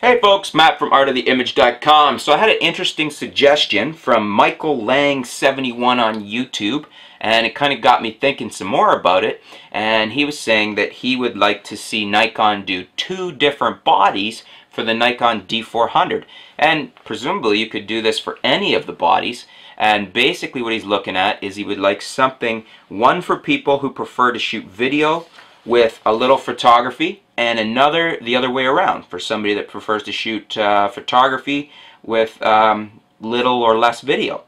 Hey folks, Matt from artoftheimage.com. So I had an interesting suggestion from Michael Lang71 on YouTube, and it kind of got me thinking some more about it. And he was saying that he would like to see Nikon do two different bodies for the Nikon D400. And presumably you could do this for any of the bodies. And basically what he's looking at is he would like something, one for people who prefer to shoot video with a little photography, and another the other way around for somebody that prefers to shoot photography with little or less video.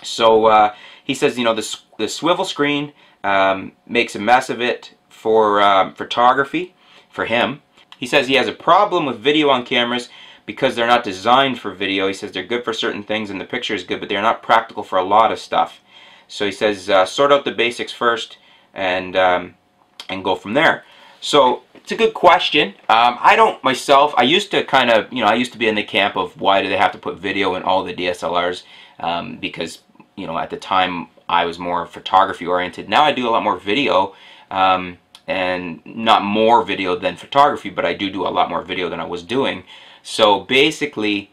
So he says, you know, the swivel screen makes a mess of it for photography for him. He says he has a problem with video on cameras because they're not designed for video. He says they're good for certain things and the picture is good, but they're not practical for a lot of stuff. So he says sort out the basics first and go from there. So it's a good question. I don't myself, I used to kind of, I used to be in the camp of why do they have to put video in all the DSLRs, because, at the time I was more photography oriented. Now I do a lot more video, and not more video than photography, but I do a lot more video than I was doing. So basically,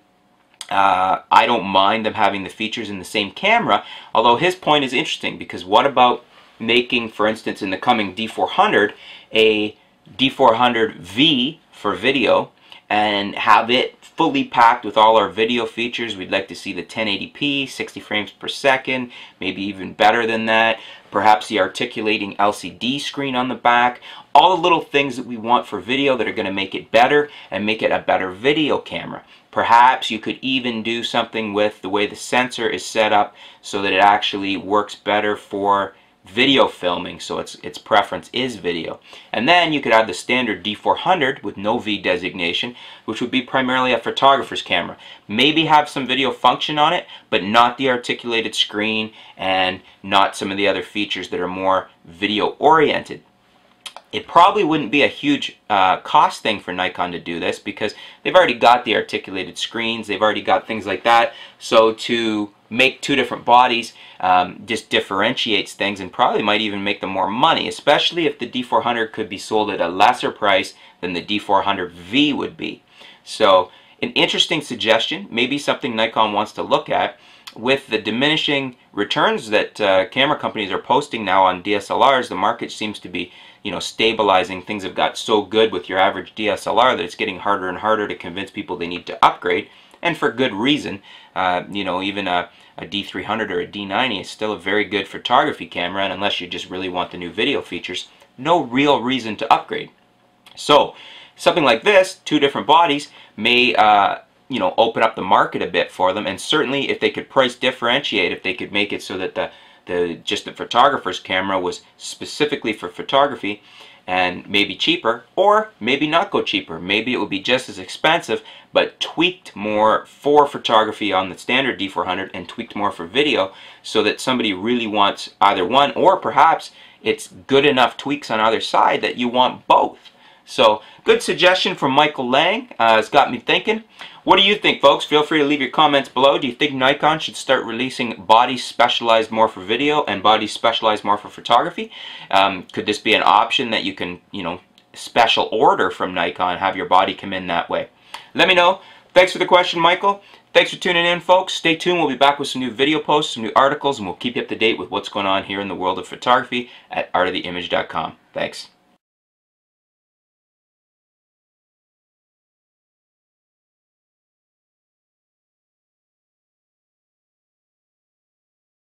I don't mind them having the features in the same camera, although his point is interesting, because what about making, for instance, in the coming D400, a D400v for video, and have it fully packed with all our video features. We'd like to see the 1080p, 60 frames per second, maybe even better than that. Perhaps the articulating LCD screen on the back. All the little things that we want for video that are going to make it better and make it a better video camera. Perhaps you could even do something with the way the sensor is set up so that it actually works better for video filming, so its preference is video. And then you could have the standard D400 with no V designation, which would be primarily a photographer's camera. Maybe have some video function on it, but not the articulated screen and not some of the other features that are more video oriented. It probably wouldn't be a huge cost thing for Nikon to do this, because they've already got the articulated screens, they've already got things like that. So to make two different bodies just differentiates things and probably might even make them more money, especially if the D400 could be sold at a lesser price than the D400v would be. So an interesting suggestion, maybe something Nikon wants to look at. With the diminishing returns that camera companies are posting now on DSLRs, the market seems to be stabilizing. Things have got so good with your average DSLR that it's getting harder and harder to convince people they need to upgrade, and for good reason. Even a D300 or a D90 is still a very good photography camera, and unless you just really want the new video features, no real reason to upgrade. So something like this, two different bodies, may open up the market a bit for them. And certainly if they could price differentiate, if they could make it so that just the photographer's camera was specifically for photography and maybe cheaper, or maybe not go cheaper, maybe it would be just as expensive but tweaked more for photography on the standard D400 and tweaked more for video, so that somebody really wants either one, or perhaps it's good enough tweaks on either side that you want both. So good suggestion from Michael Lang. It's got me thinking. What do you think, folks? Feel free to leave your comments below. Do you think Nikon should start releasing bodies specialized more for video and bodies specialized more for photography? Could this be an option that you can, special order from Nikon, have your body come in that way? Let me know. Thanks for the question, Michael. Thanks for tuning in, folks. Stay tuned. We'll be back with some new video posts, some new articles, and we'll keep you up to date with what's going on here in the world of photography at artoftheimage.com. Thanks.